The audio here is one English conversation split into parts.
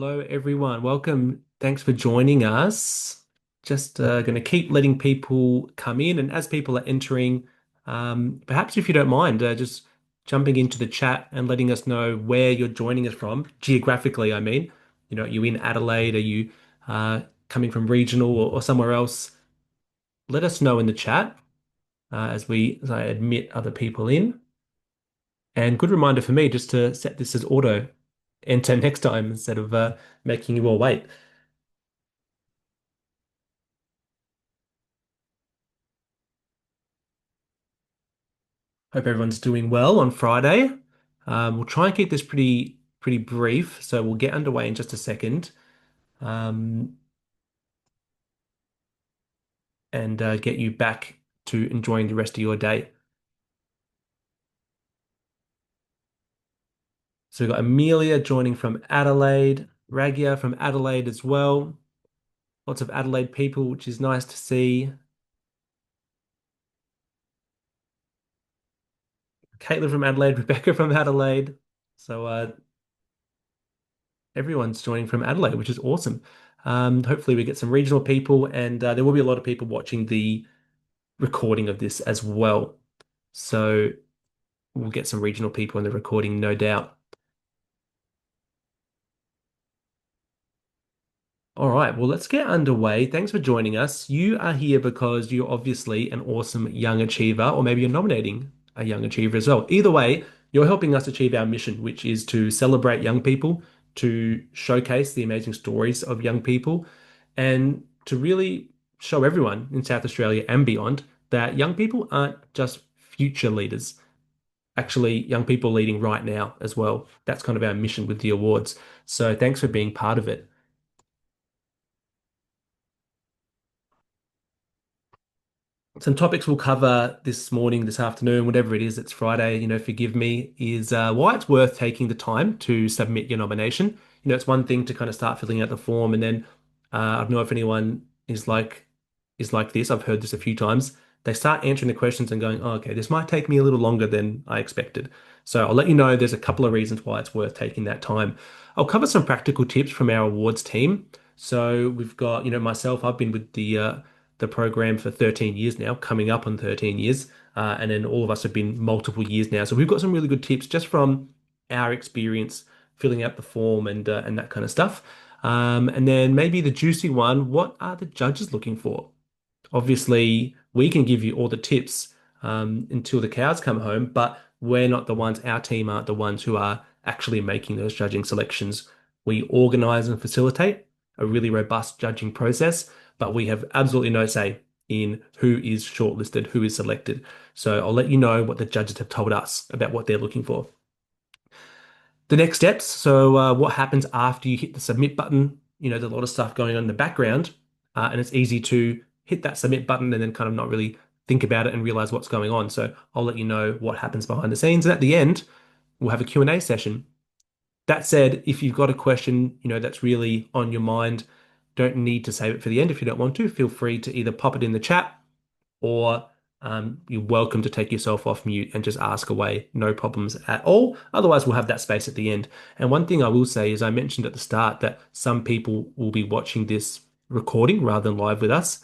Hello, everyone. Welcome. Thanks for joining us. Just going to keep letting people come in, and as people are entering, perhaps if you don't mind, just jumping into the chat and letting us know where you're joining us from, geographically, I mean. Are you in Adelaide? Are you coming from regional or somewhere else? Let us know in the chat as I admit other people in. And good reminder for me just to set this as auto enter next time instead of making you all wait. Hope everyone's doing well on Friday. We'll try and keep this pretty brief, so we'll get underway in just a second, um, and get you back to enjoying the rest of your day. So we've got Amelia joining from Adelaide, Ragia from Adelaide as well. Lots of Adelaide people, which is nice to see. Caitlin from Adelaide, Rebecca from Adelaide. So everyone's joining from Adelaide, which is awesome. Hopefully we get some regional people, and there will be a lot of people watching the recording of this as well. So we'll get some regional people in the recording, no doubt. All right, well, let's get underway. Thanks for joining us. You are here because you're obviously an awesome young achiever, or maybe you're nominating a young achiever as well. Either way, you're helping us achieve our mission, which is to celebrate young people, to showcase the amazing stories of young people, and to really show everyone in South Australia and beyond that young people aren't just future leaders. Actually, young people leading right now as well. That's kind of our mission with the awards. So thanks for being part of it. Some topics we'll cover this morning, this afternoon, whatever it is, it's Friday, forgive me, is why it's worth taking the time to submit your nomination. It's one thing to kind of start filling out the form and then I don't know if anyone is like this. I've heard this a few times. They start answering the questions and going, oh, okay, this might take me a little longer than I expected. So I'll let you know there's a couple of reasons why it's worth taking that time. I'll cover some practical tips from our awards team. So we've got, myself, I've been with the program for 13 years now, coming up on 13 years. And then all of us have been multiple years now. So we've got some really good tips just from our experience filling out the form and that kind of stuff. And then maybe the juicy one, what are the judges looking for? Obviously, we can give you all the tips until the cows come home, but we're not the ones, our team aren't the ones who are actually making those judging selections. We organize and facilitate a really robust judging process, but we have absolutely no say in who is shortlisted, who is selected. So I'll let you know what the judges have told us about what they're looking for. The next steps. So, what happens after you hit the submit button? There's a lot of stuff going on in the background, and it's easy to hit that submit button and then kind of not really think about it and realize what's going on. So, I'll let you know what happens behind the scenes. And at the end, we'll have a Q&A session. That said, if you've got a question, that's really on your mind, don't need to save it for the end if you don't want to. Feel free to either pop it in the chat or you're welcome to take yourself off mute and just ask away. No problems at all. Otherwise, we'll have that space at the end. And one thing I will say is I mentioned at the start that some people will be watching this recording rather than live with us,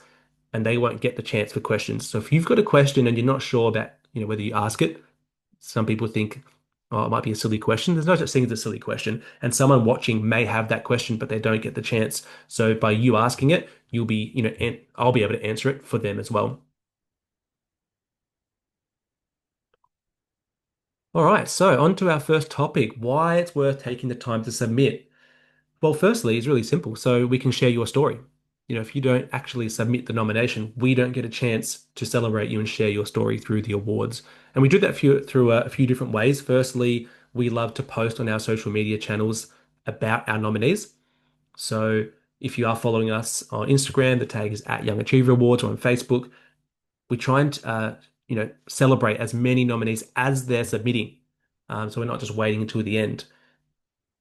and they won't get the chance for questions. So if you've got a question and you're not sure about, whether you ask it, some people think, oh, it might be a silly question. There's no such thing as a silly question. And someone watching may have that question, but they don't get the chance. So by you asking it, you'll be, and I'll be able to answer it for them as well. All right, so on to our first topic, why it's worth taking the time to submit. Well, firstly, it's really simple. So we can share your story. If you don't actually submit the nomination, we don't get a chance to celebrate you and share your story through the awards. And we do that through a few different ways. Firstly, we love to post on our social media channels about our nominees. So if you are following us on Instagram, the tag is at Young Achiever Awards, or on Facebook. We try and celebrate as many nominees as they're submitting. So we're not just waiting until the end.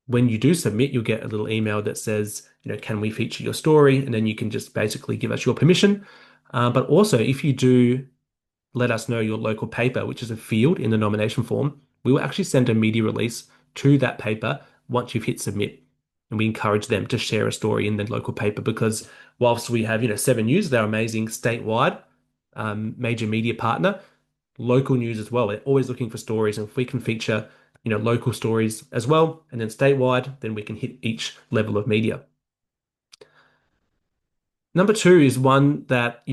When you do submit, you'll get a little email that says, can we feature your story? And then you can just basically give us your permission. But also, if you do let us know your local paper, which is a field in the nomination form, we will actually send a media release to that paper once you've hit submit. and we encourage them to share a story in the local paper because whilst we have, 7 News, they're amazing statewide major media partner, local news as well. They're always looking for stories, and if we can feature, local stories as well, and then statewide, then we can hit each level of media. Number two is one that,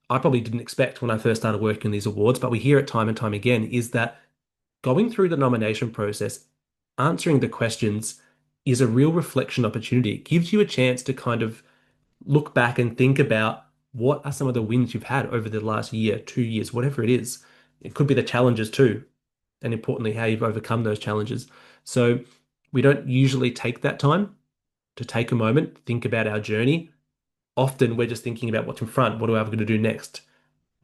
I probably didn't expect when I first started working on these awards, but we hear it time and time again, is that going through the nomination process, answering the questions is a real reflection opportunity. It gives you a chance to kind of look back and think about what are some of the wins you've had over the last year, 2 years, whatever it is. It could be the challenges too, and importantly, how you've overcome those challenges. So we don't usually take that time to take a moment, think about our journey. Often we're just thinking about what's in front. What are we going to do next?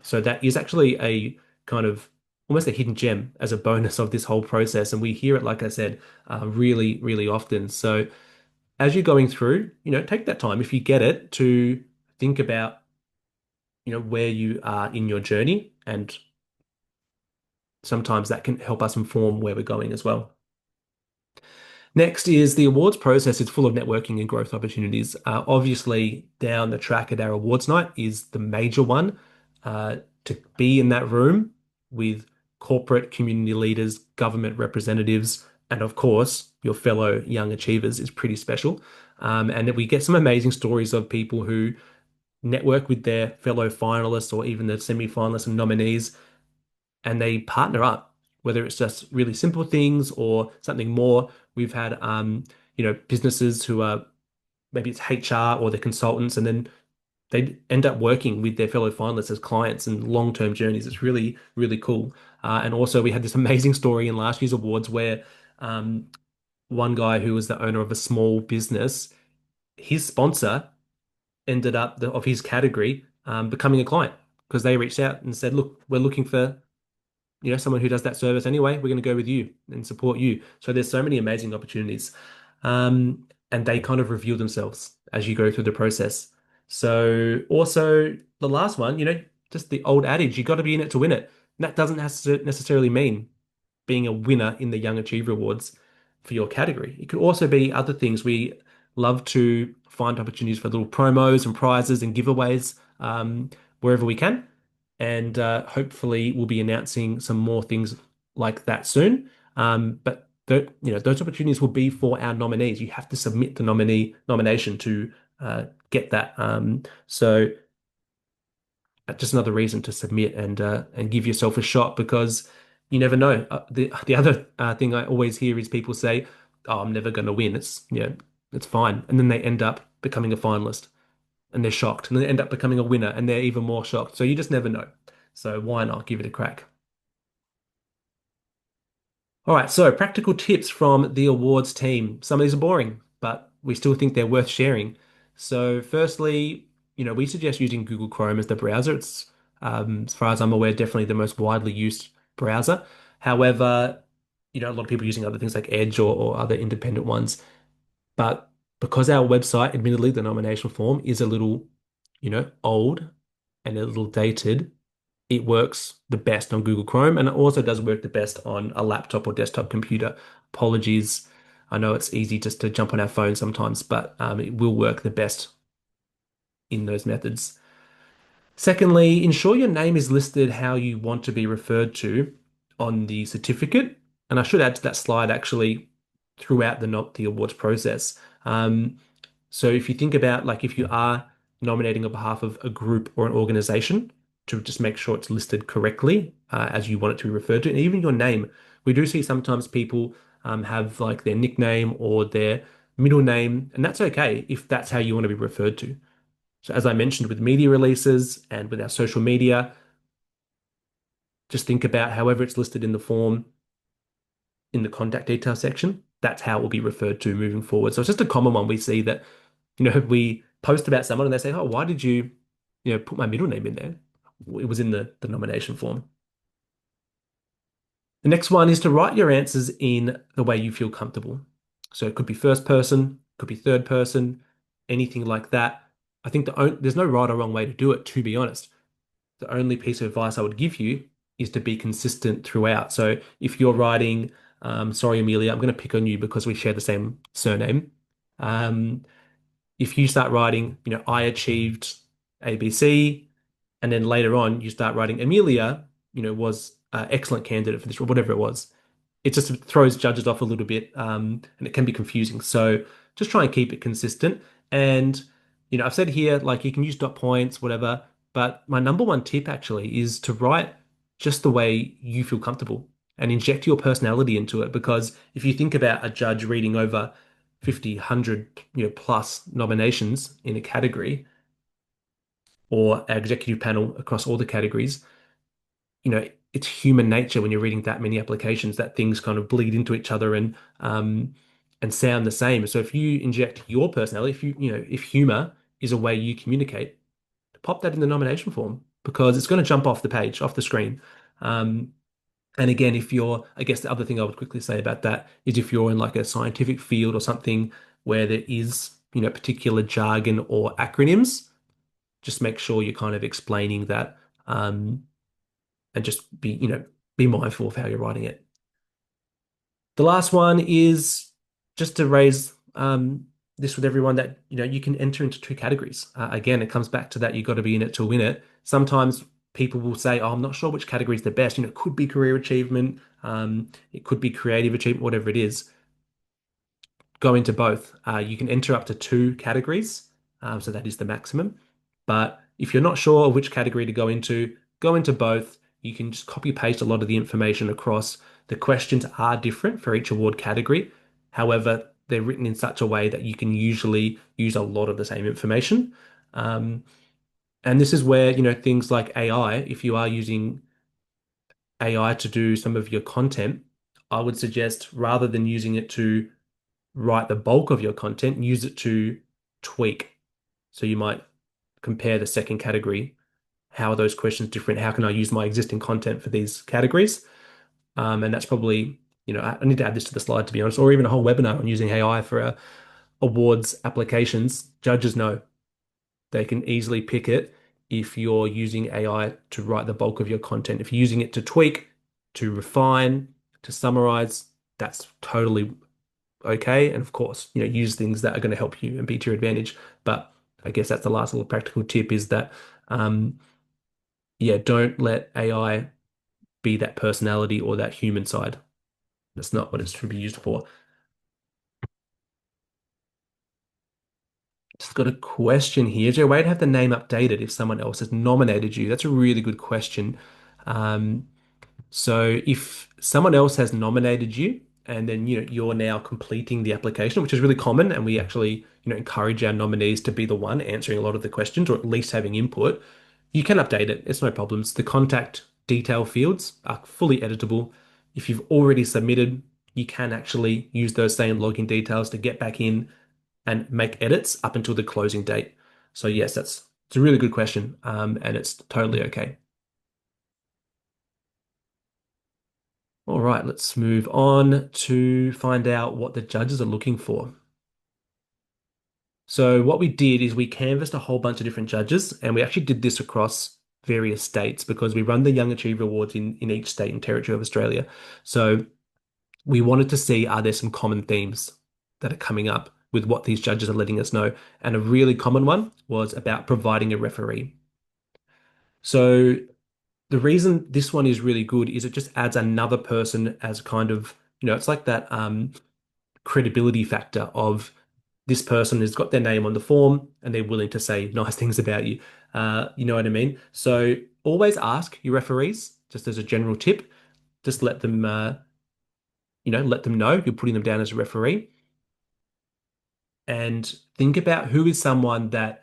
So that is actually a kind of almost a hidden gem as a bonus of this whole process. And we hear it, like I said, really, really often. So as you're going through, take that time if you get it to think about, where you are in your journey. And sometimes that can help us inform where we're going as well. Next is the awards process is full of networking and growth opportunities. Obviously, down the track at our awards night is the major one. To be in that room with corporate community leaders, government representatives, and of course, your fellow young achievers is pretty special. And we get some amazing stories of people who network with their fellow finalists or even the semi-finalists and nominees, and they partner up, whether it's just really simple things or something more. We've had, businesses who are maybe it's HR or the consultants, and then they end up working with their fellow finalists as clients and long-term journeys. It's really, really cool. And also, we had this amazing story in last year's awards where um, one guy who was the owner of a small business, his sponsor ended up of his category becoming a client because they reached out and said, "Look, we're looking for someone who does that service anyway. We're going to go with you and support you." So there's so many amazing opportunities. And they kind of reveal themselves as you go through the process. So also the last one, just the old adage, you got to be in it to win it. And that doesn't necessarily mean being a winner in the Young Achiever Awards for your category. It could also be other things. We love to find opportunities for little promos and prizes and giveaways wherever we can. And hopefully we'll be announcing some more things like that soon. But those opportunities will be for our nominees. You have to submit the nomination to get that. So just another reason to submit and give yourself a shot because you never know. The other thing I always hear is people say, "Oh, I'm never going to win. It's fine," and then they end up becoming a finalist and they're shocked, and they end up becoming a winner and they're even more shocked. So you just never know. So why not give it a crack? All right, so practical tips from the awards team. Some of these are boring, but we still think they're worth sharing. So, firstly, we suggest using Google Chrome as the browser. It's, as far as I'm aware, definitely the most widely used browser. However, a lot of people using other things like Edge or other independent ones. But because our website, admittedly, the nomination form is a little, old and a little dated, it works the best on Google Chrome, and it also does work the best on a laptop or desktop computer. Apologies. I know it's easy just to jump on our phone sometimes, but it will work the best in those methods. Secondly, ensure your name is listed how you want to be referred to on the certificate. And I should add to that slide actually throughout the awards process. So if you think about like if you are nominating on behalf of a group or an organization, to just make sure it's listed correctly as you want it to be referred to, and even your name. We do see sometimes people have like their nickname or their middle name, and that's okay if that's how you want to be referred to. So as I mentioned with media releases and with our social media, just think about however it's listed in the form in the contact details section. That's how it will be referred to moving forward. So it's just a common one we see that, we post about someone and they say, "Oh, why did you, put my middle name in there?" It was in the nomination form. The next one is to write your answers in the way you feel comfortable. So it could be first person, could be third person, anything like that. I think there's no right or wrong way to do it, to be honest. The only piece of advice I would give you is to be consistent throughout. So if you're writing, sorry, Amelia, I'm going to pick on you because we share the same surname. Um, if you start writing, I achieved ABC, and then later on you start writing Amelia, was excellent candidate for this, or whatever it was. It just throws judges off a little bit, and it can be confusing. So just try and keep it consistent. And I've said here, like you can use dot points, whatever. But my number one tip actually is to write just the way you feel comfortable and inject your personality into it. Because if you think about a judge reading over 50, 100, plus nominations in a category, or an executive panel across all the categories, it's human nature when you're reading that many applications that things kind of bleed into each other and sound the same. So if you inject your personality, if humor is a way you communicate, pop that in the nomination form because it's going to jump off the page, off the screen. Um, and again, I guess the other thing I would quickly say about that is if you're in like a scientific field or something where there is, particular jargon or acronyms, just make sure you're kind of explaining that. And just be mindful of how you're writing it. The last one is just to raise this with everyone that you can enter into two categories. Again, it comes back to that you've got to be in it to win it. Sometimes people will say, "Oh, I'm not sure which category is the best." It could be career achievement, it could be creative achievement, whatever it is. Go into both. You can enter up to two categories, so that is the maximum. But if you're not sure which category to go into both. You can just copy paste a lot of the information across. The questions are different for each award category. However, they're written in such a way that you can usually use a lot of the same information. Um, and this is where, things like AI, if you are using AI to do some of your content, I would suggest rather than using it to write the bulk of your content, use it to tweak. So you might compare the second category. How are those questions different? How can I use my existing content for these categories? And that's probably, I need to add this to the slide to be honest, or even a whole webinar on using AI for awards applications. Judges know they can easily pick it if you're using AI to write the bulk of your content. If you're using it to tweak, to refine, to summarize, that's totally okay. And of course, use things that are going to help you and be to your advantage. But I guess that's the last little practical tip is that, yeah, don't let AI be that personality or that human side. That's not what it should be used for. Just got a question here. Is there a way to have the name updated if someone else has nominated you? That's a really good question. Um, so if someone else has nominated you and then you're now completing the application, which is really common, and we actually encourage our nominees to be the one answering a lot of the questions or at least having input, you can update it. It's no problems. The contact detail fields are fully editable. If you've already submitted, you can actually use those same login details to get back in and make edits up until the closing date. So yes, it's a really good question, and it's totally okay. All right, let's move on to find out what the judges are looking for. So what we did is we canvassed a whole bunch of different judges, and we actually did this across various states because we run the Young Achiever Awards in each state and territory of Australia. So we wanted to see are there some common themes that are coming up with what these judges are letting us know. And a really common one was about providing a referee. So the reason this one is really good is it just adds another person as kind of, it's like that credibility factor of this person has got their name on the form and they're willing to say nice things about you. You know what I mean? So always ask your referees, just as a general tip, just let them know you're putting them down as a referee and think about who is someone that,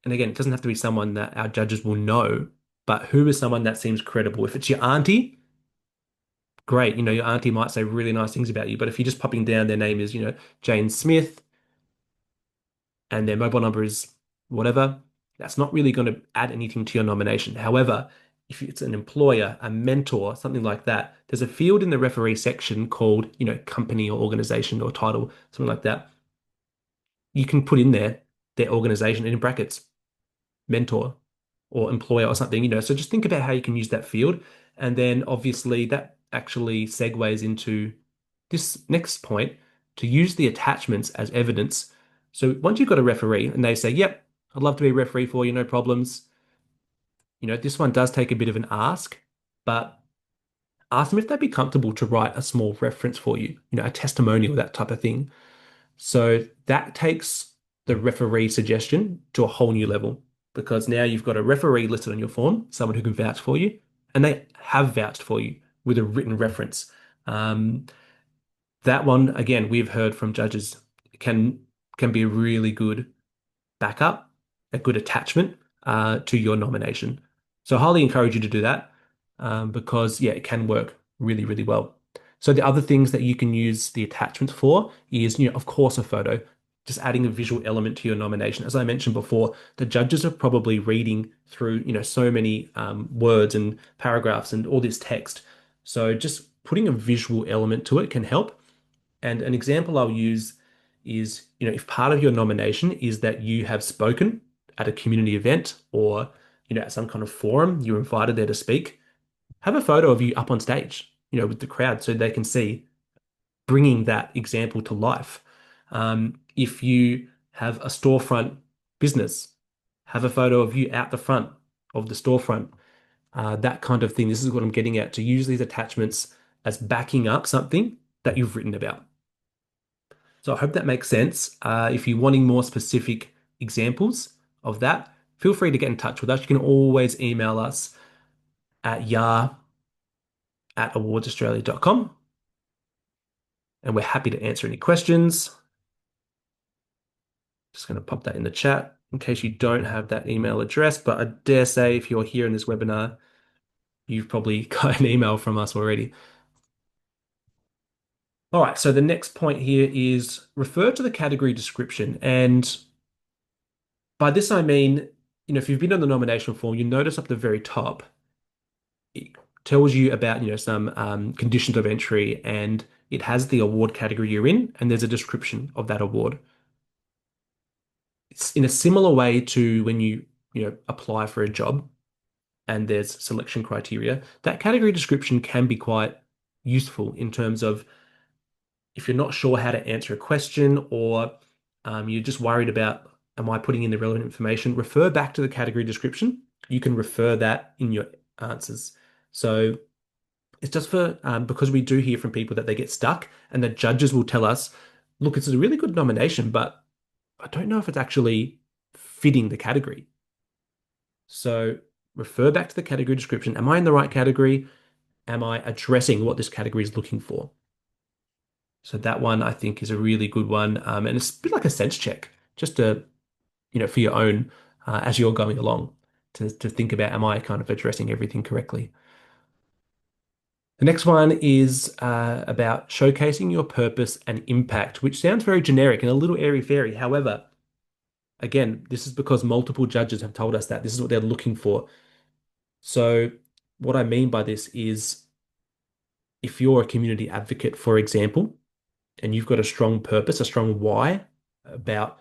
and again, it doesn't have to be someone that our judges will know, but who is someone that seems credible. If it's your auntie, great. Your auntie might say really nice things about you, but if you're just popping down their name is, Jane Smith and their mobile number is whatever, that's not really going to add anything to your nomination. However, if it's an employer, a mentor, something like that, there's a field in the referee section called, company or organization or title, something like that. You can put in there their organization and in brackets, mentor or employer or something, So just think about how you can use that field. And then obviously that actually segues into this next point to use the attachments as evidence. So once you've got a referee and they say, yep, I'd love to be a referee for you, no problems. This one does take a bit of an ask, but ask them if they'd be comfortable to write a small reference for you, a testimonial, that type of thing. So that takes the referee suggestion to a whole new level because now you've got a referee listed on your form, someone who can vouch for you, and they have vouched for you with a written reference. Um, that one, again, we've heard from judges can can be a really good backup, a good attachment to your nomination. So I highly encourage you to do that because, yeah, it can work really, really well. So the other things that you can use the attachments for is, of course, a photo, just adding a visual element to your nomination. As I mentioned before, the judges are probably reading through, so many words and paragraphs and all this text. So just putting a visual element to it can help. And an example I'll use is, if part of your nomination is that you have spoken at a community event or, at some kind of forum, you're invited there to speak, have a photo of you up on stage, with the crowd so they can see bringing that example to life. If you have a storefront business, have a photo of you out the front of the storefront, that kind of thing. This is what I'm getting at, to use these attachments as backing up something that you've written about. So I hope that makes sense. If you're wanting more specific examples of that, feel free to get in touch with us. You can always email us at yar@awardsaustralia.com and we're happy to answer any questions. Just going to pop that in the chat in case you don't have that email address, but I dare say if you're here in this webinar, you've probably got an email from us already. All right, so the next point here is refer to the category description. And by this, I mean, if you've been on the nomination form, you notice up the very top, it tells you about, some conditions of entry and it has the award category you're in, and there's a description of that award. It's in a similar way to when you apply for a job and there's selection criteria, that category description can be quite useful in terms of if you're not sure how to answer a question or you're just worried about, am I putting in the relevant information, refer back to the category description. You can refer that in your answers. So it's just for, because we do hear from people that they get stuck and the judges will tell us, look, it's a really good nomination, but I don't know if it's actually fitting the category. So refer back to the category description. Am I in the right category? Am I addressing what this category is looking for? So that one I think is a really good one. And it's a bit like a sense check, just to, for your own, as you're going along to think about, am I kind of addressing everything correctly? The next one is about showcasing your purpose and impact, which sounds very generic and a little airy-fairy. However, again, this is because multiple judges have told us that this is what they're looking for. So what I mean by this is if you're a community advocate, for example, and you've got a strong purpose, a strong why about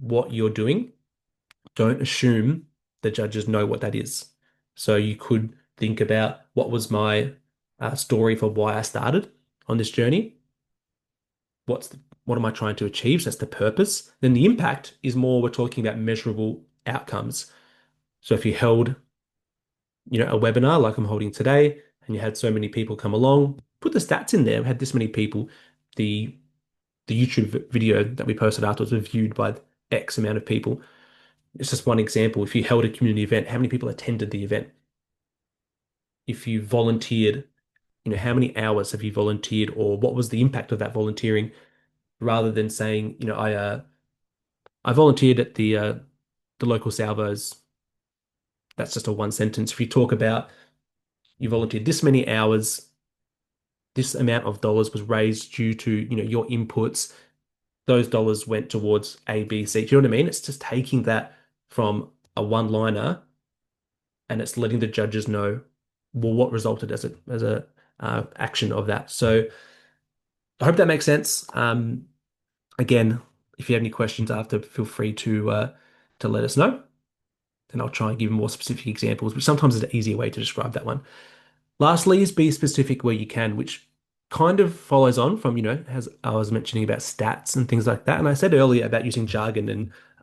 what you're doing, don't assume the judges know what that is. So you could think about what was my story for why I started on this journey. What am I trying to achieve? So that's the purpose. Then the impact is more, we're talking about measurable outcomes. So if you held, a webinar like I'm holding today, and you had so many people come along, put the stats in there. We had this many people. The YouTube video that we posted afterwards was viewed by X amount of people. It's just one example. If you held a community event, how many people attended the event? If you volunteered, how many hours have you volunteered, or what was the impact of that volunteering? Rather than saying, I volunteered at the local salvos. That's just a one sentence. If you talk about you volunteered this many hours, this amount of dollars was raised due to, your inputs. Those dollars went towards A, B, C. Do you know what I mean? It's just taking that from a one-liner and it's letting the judges know, well, what resulted as a action of that. So I hope that makes sense. Again, if you have any questions after, feel free to let us know. Then I'll try and give more specific examples, which sometimes is an easier way to describe that one. Lastly, is be specific where you can, which kind of follows on from, as I was mentioning about stats and things like that. And I said earlier about using jargon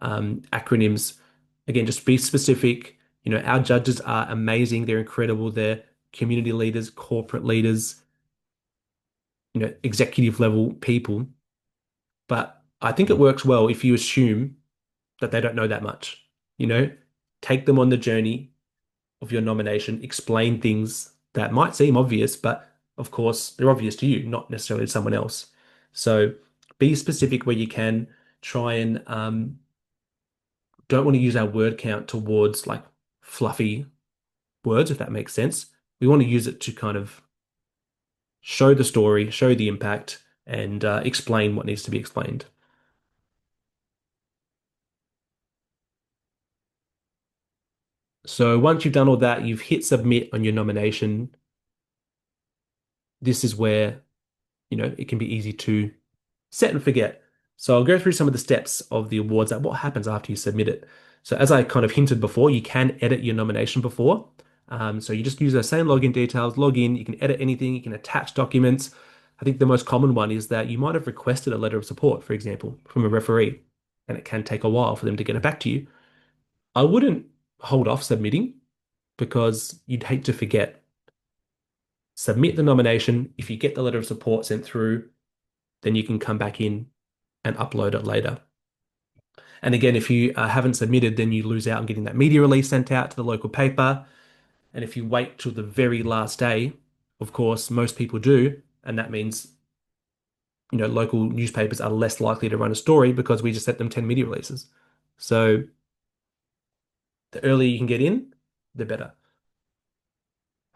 and acronyms. Again, just be specific. Our judges are amazing. They're incredible. They're community leaders, corporate leaders, executive level people. But I think it works well if you assume that they don't know that much. You know, take them on the journey of your nomination, explain things that might seem obvious, but of course they're obvious to you, not necessarily to someone else. So be specific where you can. Try and don't want to use our word count towards like fluffy words, if that makes sense. We want to use it to kind of show the story, show the impact, and explain what needs to be explained. So once you've done all that, you've hit submit on your nomination. This is where, it can be easy to set and forget. So I'll go through some of the steps of the awards, like what happens after you submit it. So as I kind of hinted before, you can edit your nomination before. So you just use those same login details, log in, you can edit anything, you can attach documents. I think the most common one is that you might have requested a letter of support, for example, from a referee, and it can take a while for them to get it back to you. I wouldn't hold off submitting because you'd hate to forget. Submit the nomination. If you get the letter of support sent through, then you can come back in and upload it later. And again, if you haven't submitted, then you lose out on getting that media release sent out to the local paper. And if you wait till the very last day, of course, most people do, and that means, local newspapers are less likely to run a story because we just sent them 10 media releases. So the earlier you can get in, the better.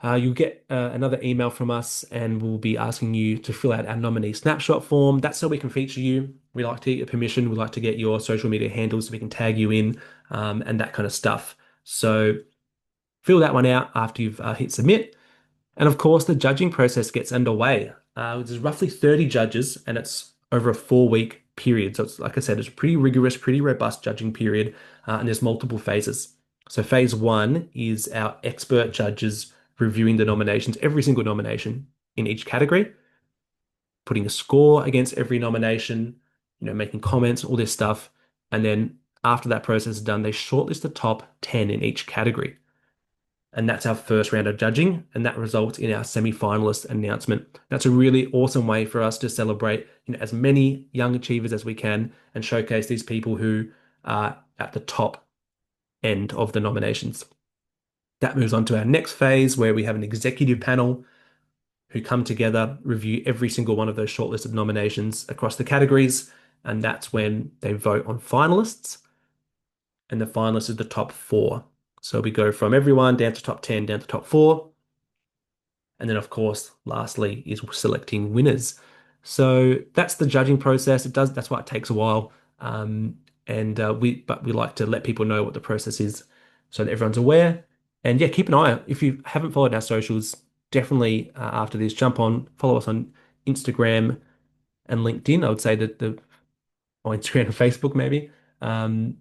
You'll get another email from us, and we'll be asking you to fill out our nominee snapshot form. That's so we can feature you. We like to get your permission. We like to get your social media handles so we can tag you in, and that kind of stuff. So fill that one out after you've hit submit. And of course, the judging process gets underway. There's roughly 30 judges, and it's over a 4-week period. So it's, like I said, it's a pretty rigorous, pretty robust judging period, and there's multiple phases. So phase one is our expert judges reviewing the nominations, every single nomination in each category, putting a score against every nomination, making comments, all this stuff. And then after that process is done, they shortlist the top 10 in each category. And that's our first round of judging, and that results in our semi-finalist announcement. That's a really awesome way for us to celebrate, as many young achievers as we can and showcase these people who are at the top end of the nominations. That moves on to our next phase where we have an executive panel who come together, review every single one of those shortlisted nominations across the categories, and that's when they vote on finalists, and the finalists is the top four. So we go from everyone down to top 10, down to top four. And then, of course, lastly is selecting winners. So that's the judging process. That's why it takes a while. But we like to let people know what the process is so that everyone's aware. And yeah, keep an eye out. If you haven't followed our socials, definitely after this, jump on, follow us on Instagram and LinkedIn. I would say that or Instagram and Facebook maybe. And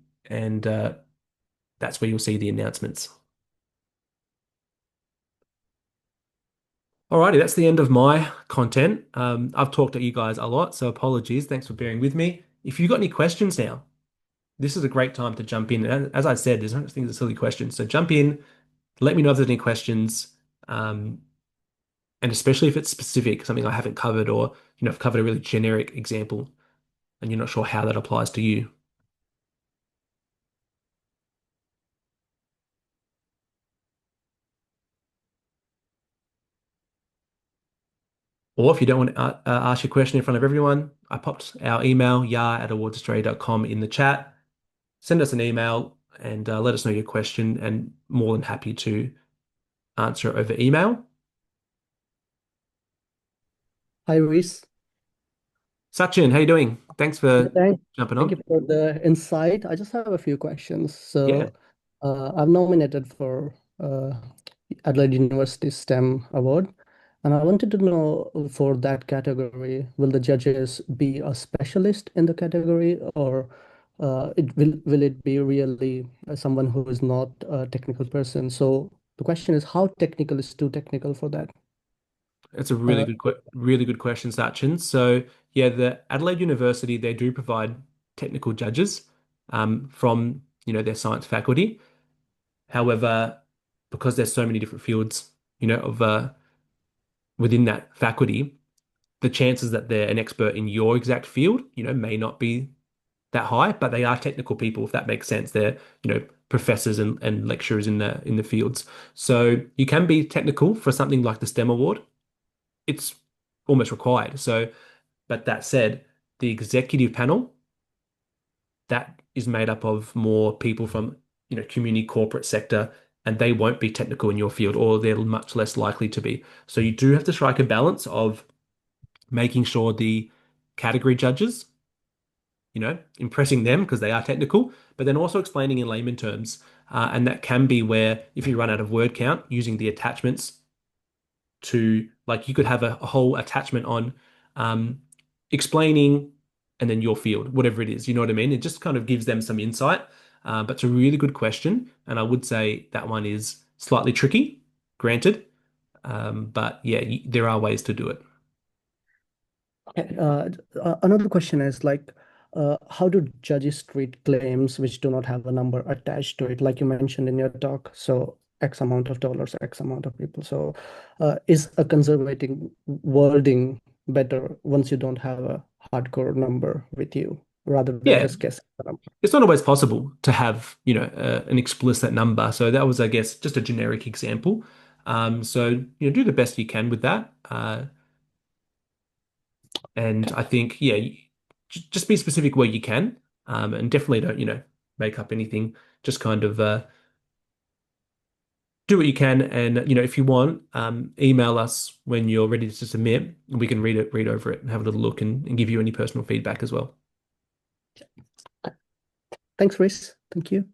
That's where you'll see the announcements. Alrighty, that's the end of my content. I've talked to you guys a lot, so apologies. Thanks for bearing with me. If you've got any questions now, this is a great time to jump in. And as I said, there's no such thing as a silly question. So jump in, let me know if there's any questions, and especially if it's specific, something I haven't covered, or I've covered a really generic example, and you're not sure how that applies to you. Or if you don't want to ask your question in front of everyone, I popped our email, yar@awardsaustralia.com in the chat. Send us an email and let us know your question, and more than happy to answer it over email. Hi, Reese. Sachin, how you doing? Thanks Yeah, for jumping thank on. you for the insight. I just have a few questions. Yeah. I've nominated for Adelaide University STEM Award, and I wanted to know for that category, will the judges be a specialist in the category, or will it be really someone who is not a technical person? So the question is, how technical is too technical for that? It's a Uh, really good question, Sachin. So yeah, the Adelaide University, they do provide technical judges from their science faculty. However, because there's so many different fields, of within that faculty, the chances that they're an expert in your exact field, may not be that high, but they are technical people, if that makes sense. They're, professors and lecturers in the fields. So you can be technical for something like the STEM award. It's almost required. So, but that said, the executive panel, that is made up of more people from, community corporate sector, and they won't be technical in your field, or they're much less likely to be. So you do have to strike a balance of making sure the category judges, impressing them because they are technical, but then also explaining in layman terms. And that can be where, if you run out of word count, using the attachments to, like, you could have a whole attachment on um, explaining and then your field, whatever it is. You know what I mean? It just kind of gives them some insight. But it's a really good question. And I would say that one is slightly tricky, granted. But yeah, there are ways to do it. okay, another question is like, how do judges treat claims which do not have a number attached to it? Like you mentioned in your talk, so X amount of dollars, X amount of people. So, is a conservative wording better once you don't have a hardcore number with you, rather than Yeah, just guessing the number? it's not always possible to have, an explicit number. So that was, I guess, just a generic example. So, do the best you can with that. And Okay. I think, yeah, just be specific where you can, and definitely don't, make up anything. Just kind of do what you can, and if you want, email us when you're ready to submit, and we can read over it, and have a little look, and give you any personal feedback as well. Thanks, Reese. Thank you.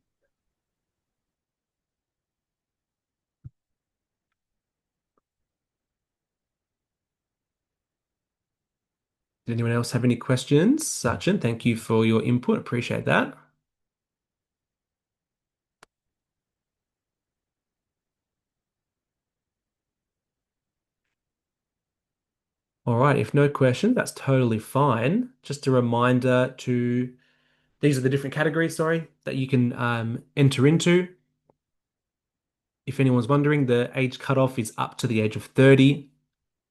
Does anyone else have any questions? Sachin, thank you for your input. Appreciate that. All right, if no questions, that's totally fine. Just a reminder to these are the different categories, sorry, that you can enter into. If anyone's wondering, the age cutoff is up to the age of 30,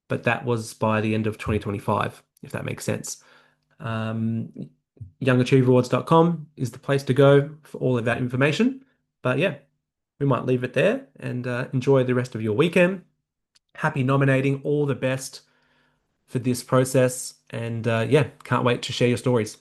but that was by the end of 2025, if that makes sense. Um, youngachieveawards.com is the place to go for all of that information. But yeah, we might leave it there and enjoy the rest of your weekend. Happy nominating, all the best for this process. And yeah, can't wait to share your stories.